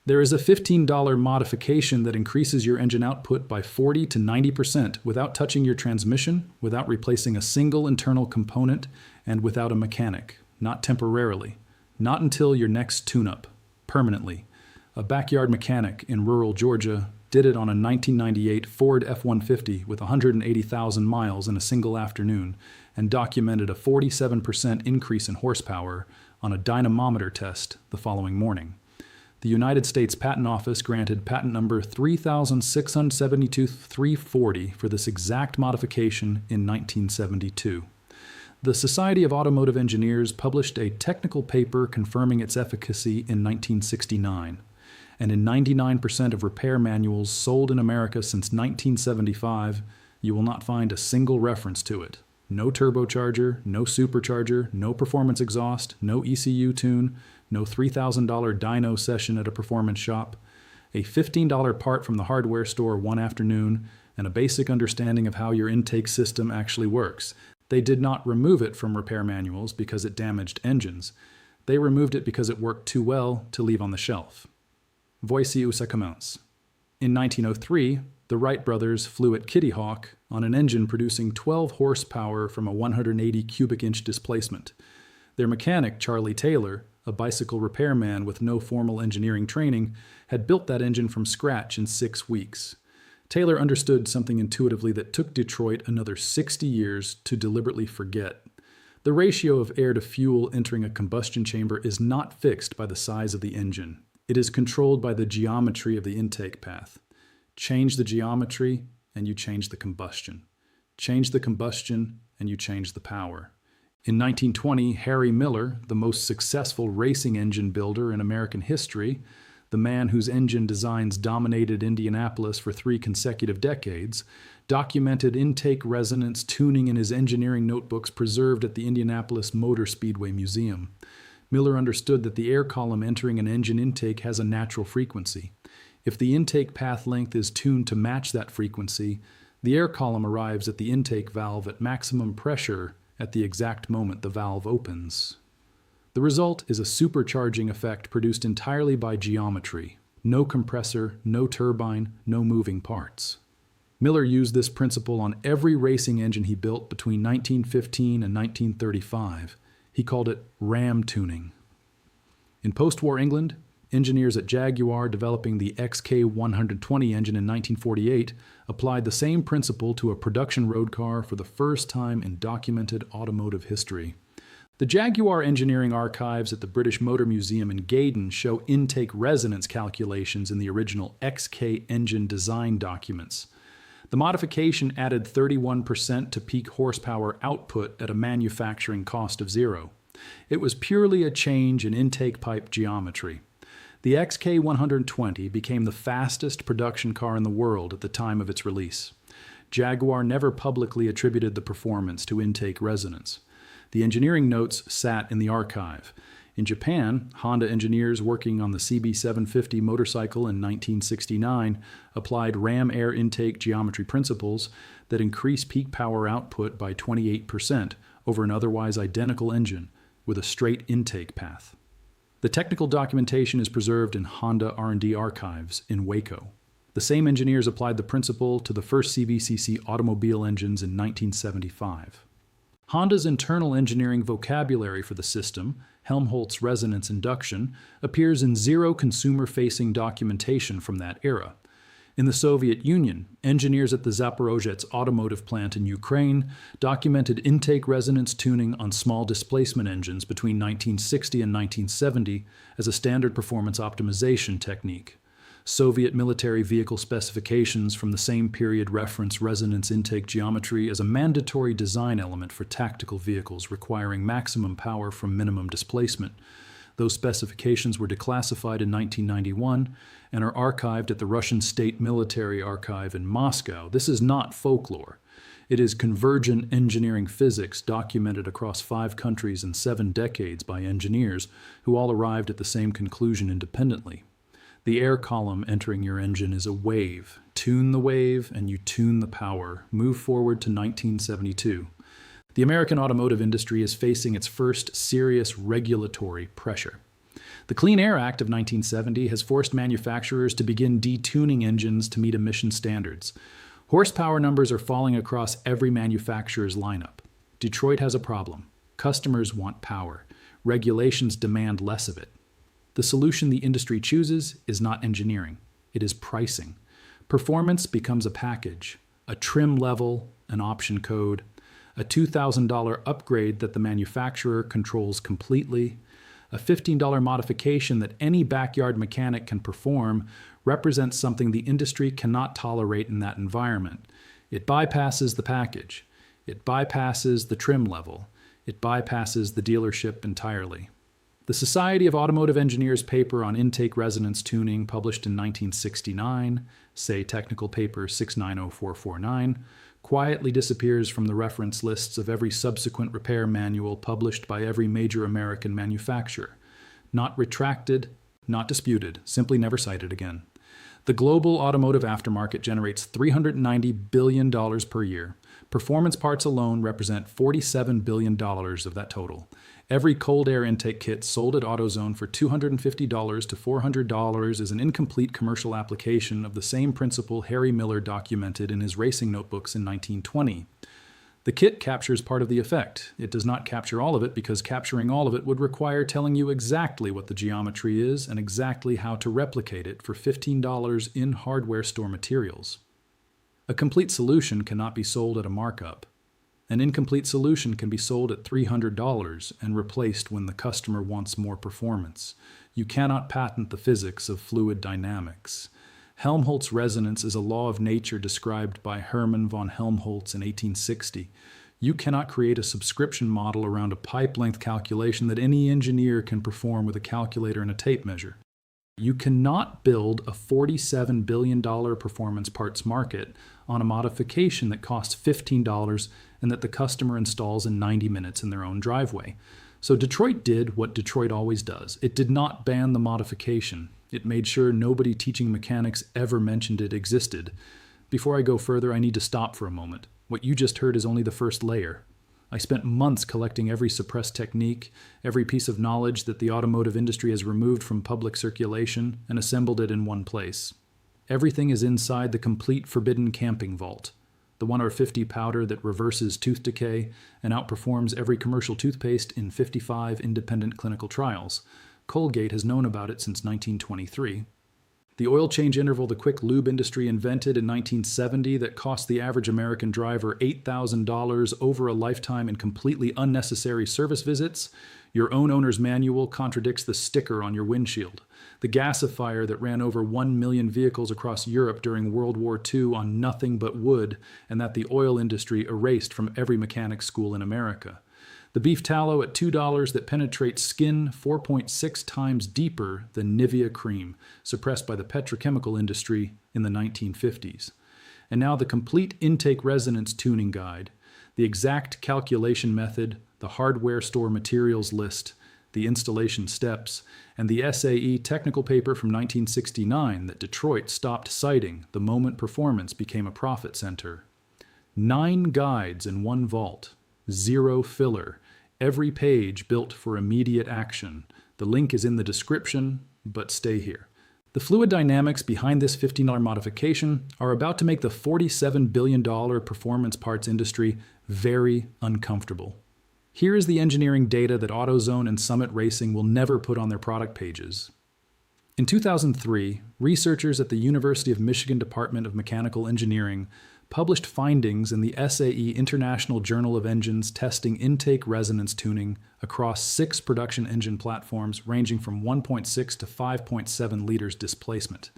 There is a $15 modification that increases your engine output by 40 to 90% without touching your transmission, without replacing a single internal component, and without a mechanic. Not temporarily. Not until your next tune-up. Permanently. A backyard mechanic in rural Georgia did it on a 1998 Ford F-150 with 180,000 miles in a single afternoon and documented a 47% increase in horsepower on a dynamometer test the following morning. The United States Patent Office granted patent number 3,672-340 for this exact modification in 1972. The Society of Automotive Engineers published a technical paper confirming its efficacy in 1969, and in 99% of repair manuals sold in America since 1975, you will not find a single reference to it. No turbocharger, no supercharger, no performance exhaust, no ECU tune, no $3,000 dyno session at a performance shop, a $15 part from the hardware store one afternoon, and a basic understanding of how your intake system actually works. They did not remove it from repair manuals because it damaged engines. They removed it because it worked too well to leave on the shelf. Voici où ça commence. In 1903, the Wright brothers flew at Kitty Hawk on an engine producing 12 horsepower from a 180 cubic inch displacement. Their mechanic, Charlie Taylor, a bicycle repairman with no formal engineering training, had built that engine from scratch in 6 weeks. Taylor understood something intuitively that took Detroit another 60 years to deliberately forget. The ratio of air to fuel entering a combustion chamber is not fixed by the size of the engine. It is controlled by the geometry of the intake path. Change the geometry, and you change the combustion. Change the combustion, and you change the power. In 1920, Harry Miller, the most successful racing engine builder in American history, the man whose engine designs dominated Indianapolis for 3 consecutive decades, documented intake resonance tuning in his engineering notebooks preserved at the Indianapolis Motor Speedway Museum. Miller understood that the air column entering an engine intake has a natural frequency. If the intake path length is tuned to match that frequency, the air column arrives at the intake valve at maximum pressure at the exact moment the valve opens. The result is a supercharging effect produced entirely by geometry. No compressor, no turbine, no moving parts. Miller used this principle on every racing engine he built between 1915 and 1935. He called it ram tuning. In post-war England, engineers at Jaguar developing the XK120 engine in 1948 applied the same principle to a production road car for the first time in documented automotive history. The Jaguar engineering archives at the British Motor Museum in Gaydon show intake resonance calculations in the original XK engine design documents. The modification added 31% to peak horsepower output at a manufacturing cost of 0. It was purely a change in intake pipe geometry. The XK120 became the fastest production car in the world at the time of its release. Jaguar never publicly attributed the performance to intake resonance. The engineering notes sat in the archive. In Japan, Honda engineers working on the CB750 motorcycle in 1969 applied ram air intake geometry principles that increase peak power output by 28% over an otherwise identical engine with a straight intake path. The technical documentation is preserved in Honda R&D archives in Waco. The same engineers applied the principle to the first CVCC automobile engines in 1975. Honda's internal engineering vocabulary for the system, Helmholtz resonance induction, appears in 0 consumer-facing documentation from that era. In the Soviet Union, engineers at the Zaporozhets automotive plant in Ukraine documented intake resonance tuning on small displacement engines between 1960 and 1970 as a standard performance optimization technique. Soviet military vehicle specifications from the same period reference resonance intake geometry as a mandatory design element for tactical vehicles requiring maximum power from minimum displacement. Those specifications were declassified in 1991 and are archived at the Russian State Military Archive in Moscow. This is not folklore. It is convergent engineering physics documented across 5 countries and 7 decades by engineers who all arrived at the same conclusion independently. The air column entering your engine is a wave. Tune the wave and you tune the power. Move forward to 1972. The American automotive industry is facing its first serious regulatory pressure. The Clean Air Act of 1970 has forced manufacturers to begin detuning engines to meet emission standards. Horsepower numbers are falling across every manufacturer's lineup. Detroit has a problem. Customers want power. Regulations demand less of it. The solution the industry chooses is not engineering. It is pricing. Performance becomes a package, a trim level, an option code, a $2,000 upgrade that the manufacturer controls completely. A $15 modification that any backyard mechanic can perform represents something the industry cannot tolerate in that environment. It bypasses the package. It bypasses the trim level. It bypasses the dealership entirely. The Society of Automotive Engineers paper on intake resonance tuning, published in 1969, SAE Technical Paper 690449, quietly disappears from the reference lists of every subsequent repair manual published by every major American manufacturer. Not retracted, not disputed, simply never cited again. The global automotive aftermarket generates $390 billion per year. Performance parts alone represent $47 billion of that total. Every cold air intake kit sold at AutoZone for $250 to $400 is an incomplete commercial application of the same principle Harry Miller documented in his racing notebooks in 1920. The kit captures part of the effect. It does not capture all of it because capturing all of it would require telling you exactly what the geometry is and exactly how to replicate it for $15 in hardware store materials. A complete solution cannot be sold at a markup. An incomplete solution can be sold at $300 and replaced when the customer wants more performance. You cannot patent the physics of fluid dynamics. Helmholtz resonance is a law of nature described by Hermann von Helmholtz in 1860. You cannot create a subscription model around a pipe length calculation that any engineer can perform with a calculator and a tape measure. You cannot build a $47 billion performance parts market on a modification that costs $15 and that the customer installs in 90 minutes in their own driveway. So Detroit did what Detroit always does. It did not ban the modification. It made sure nobody teaching mechanics ever mentioned it existed. Before I go further, I need to stop for a moment. What you just heard is only the first layer. I spent months collecting every suppressed technique, every piece of knowledge that the automotive industry has removed from public circulation, and assembled it in one place. Everything is inside the complete forbidden camping vault, the 1R50 powder that reverses tooth decay and outperforms every commercial toothpaste in 55 independent clinical trials. Colgate has known about it since 1923. The oil change interval the quick lube industry invented in 1970 that cost the average American driver $8,000 over a lifetime in completely unnecessary service visits. Your own owner's manual contradicts the sticker on your windshield. The gasifier that ran over 1 million vehicles across Europe during World War II on nothing but wood, and that the oil industry erased from every mechanic school in America. The beef tallow at $2 that penetrates skin 4.6 times deeper than Nivea cream, suppressed by the petrochemical industry in the 1950s. And now the complete intake resonance tuning guide, the exact calculation method, the hardware store materials list, the installation steps, and the SAE Technical Paper from 1969 that Detroit stopped citing the moment performance became a profit center. 9 guides in one vault, 0 filler, every page built for immediate action. The link is in the description, but stay here. The fluid dynamics behind this $15 modification are about to make the $47 billion performance parts industry very uncomfortable. Here is the engineering data that AutoZone and Summit Racing will never put on their product pages. In 2003, researchers at the University of Michigan Department of Mechanical Engineering published findings in the SAE International Journal of Engines testing intake resonance tuning across 6 production engine platforms ranging from 1.6 to 5.7 liters displacement.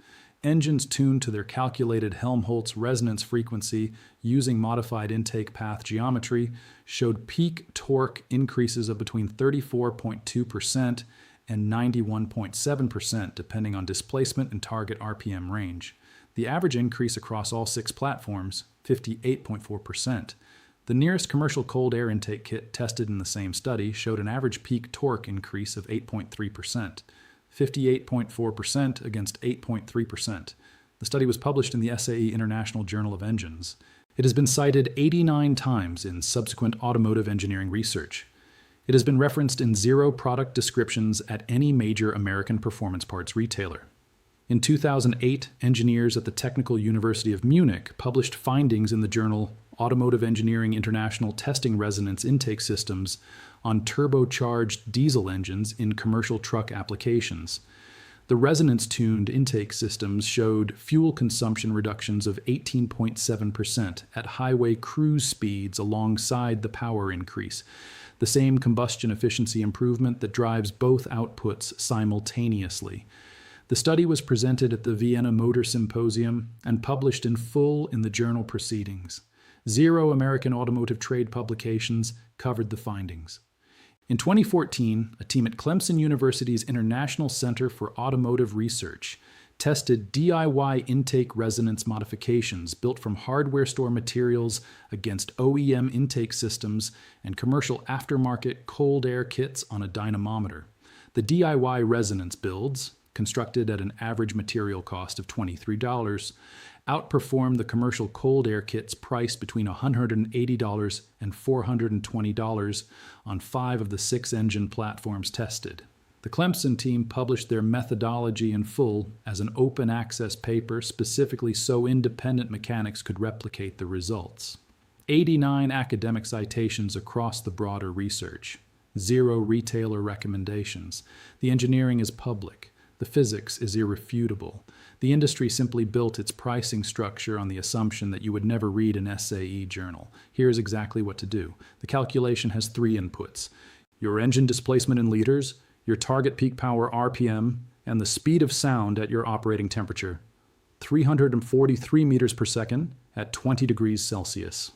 Engines tuned to their calculated Helmholtz resonance frequency using modified intake path geometry showed peak torque increases of between 34.2% and 91.7% depending on displacement and target RPM range. The average increase across all 6 platforms, 58.4%. The nearest commercial cold air intake kit tested in the same study showed an average peak torque increase of 8.3%, 58.4% against 8.3%. The study was published in the SAE International Journal of Engines. It has been cited 89 times in subsequent automotive engineering research. It has been referenced in 0 product descriptions at any major American performance parts retailer. In 2008, engineers at the Technical University of Munich published findings in the journal Automotive Engineering International testing resonance intake systems on turbocharged diesel engines in commercial truck applications. The resonance-tuned intake systems showed fuel consumption reductions of 18.7% at highway cruise speeds alongside the power increase, the same combustion efficiency improvement that drives both outputs simultaneously. The study was presented at the Vienna Motor Symposium and published in full in the journal Proceedings. 0 American automotive trade publications covered the findings. In 2014, a team at Clemson University's International Center for Automotive Research tested DIY intake resonance modifications built from hardware store materials against OEM intake systems and commercial aftermarket cold air kits on a dynamometer. The DIY resonance builds, constructed at an average material cost of $23, outperformed the commercial cold air kits priced between $180 and $420 on 5 of the 6 engine platforms tested. The Clemson team published their methodology in full as an open access paper specifically so independent mechanics could replicate the results. 89 academic citations across the broader research. 0 retailer recommendations. The engineering is public. The physics is irrefutable. The industry simply built its pricing structure on the assumption that you would never read an SAE journal. Here's exactly what to do. The calculation has 3 inputs: your engine displacement in liters, your target peak power RPM, and the speed of sound at your operating temperature, 343 meters per second at 20 degrees Celsius.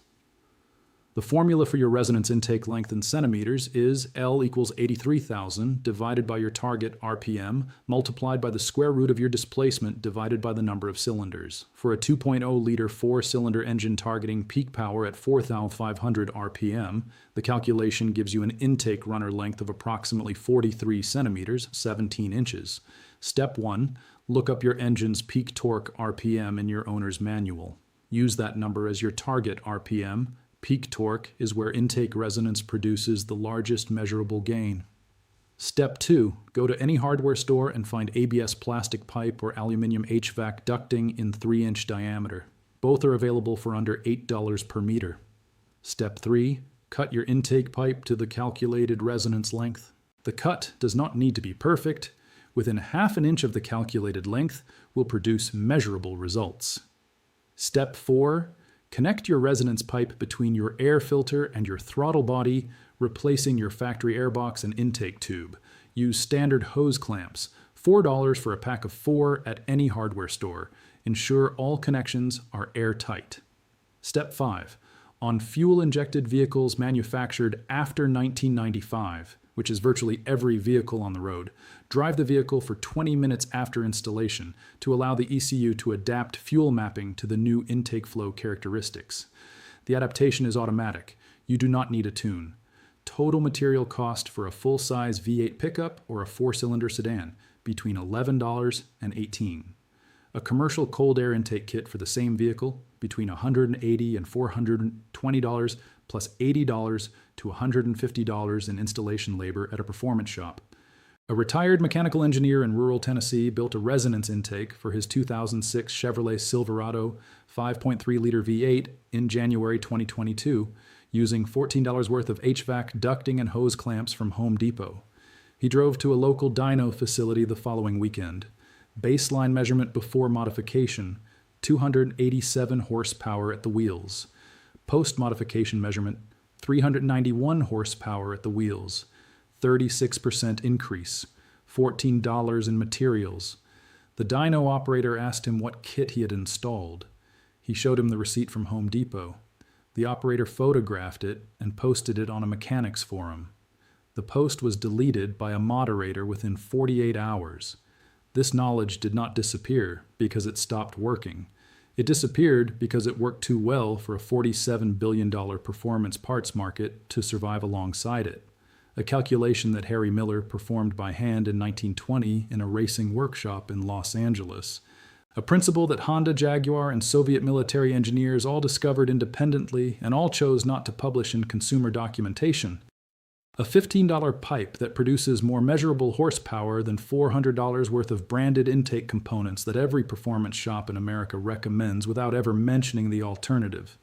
The formula for your resonance intake length in centimeters is L equals 83,000 divided by your target RPM multiplied by the square root of your displacement divided by the number of cylinders. For a 2.0-liter 4-cylinder engine targeting peak power at 4,500 RPM, the calculation gives you an intake runner length of approximately 43 centimeters, 17 inches. Step 1. Look up your engine's peak torque RPM in your owner's manual. Use that number as your target RPM. Peak torque is where intake resonance produces the largest measurable gain. Step 2. Go to any hardware store and find ABS plastic pipe or aluminum HVAC ducting in 3-inch diameter. Both are available for under $8 per meter. Step 3. Cut your intake pipe to the calculated resonance length. The cut does not need to be perfect. Within ½ an inch of the calculated length will produce measurable results. Step 4. Connect your resonance pipe between your air filter and your throttle body, replacing your factory airbox and intake tube. Use standard hose clamps, $4 for a pack of 4 at any hardware store. Ensure all connections are airtight. Step 5. On fuel-injected vehicles manufactured after 1995, which is virtually every vehicle on the road, drive the vehicle for 20 minutes after installation to allow the ECU to adapt fuel mapping to the new intake flow characteristics. The adaptation is automatic. You do not need a tune. Total material cost for a full-size V8 pickup or a 4-cylinder sedan, between $11 and $18. A commercial cold air intake kit for the same vehicle, between $180 and $420, plus $80 to $150 in installation labor at a performance shop. A retired mechanical engineer in rural Tennessee built a resonance intake for his 2006 Chevrolet Silverado 5.3-liter V8 in January 2022, using $14 worth of HVAC ducting and hose clamps from Home Depot. He drove to a local dyno facility the following weekend. Baseline measurement before modification, 287 horsepower at the wheels. Post-modification measurement, 391 horsepower at the wheels. 36% increase, $14 in materials. The dyno operator asked him what kit he had installed. He showed him the receipt from Home Depot. The operator photographed it and posted it on a mechanics forum. The post was deleted by a moderator within 48 hours. This knowledge did not disappear because it stopped working. It disappeared because it worked too well for a $47 billion performance parts market to survive alongside it. A calculation that Harry Miller performed by hand in 1920 in a racing workshop in Los Angeles. A principle that Honda, Jaguar, and Soviet military engineers all discovered independently and all chose not to publish in consumer documentation. A $15 pipe that produces more measurable horsepower than $400 worth of branded intake components that every performance shop in America recommends without ever mentioning the alternative.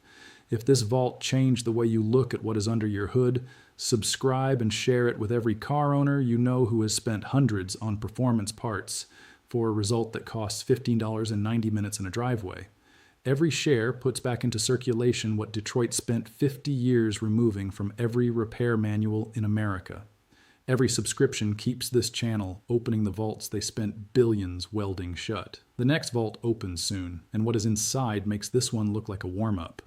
If this vault changed the way you look at what is under your hood, subscribe and share it with every car owner you know who has spent hundreds on performance parts for a result that costs $15.90 in a driveway. Every share puts back into circulation what Detroit spent 50 years removing from every repair manual in America. Every subscription keeps this channel opening the vaults they spent billions welding shut. The next vault opens soon, and what is inside makes this one look like a warm-up.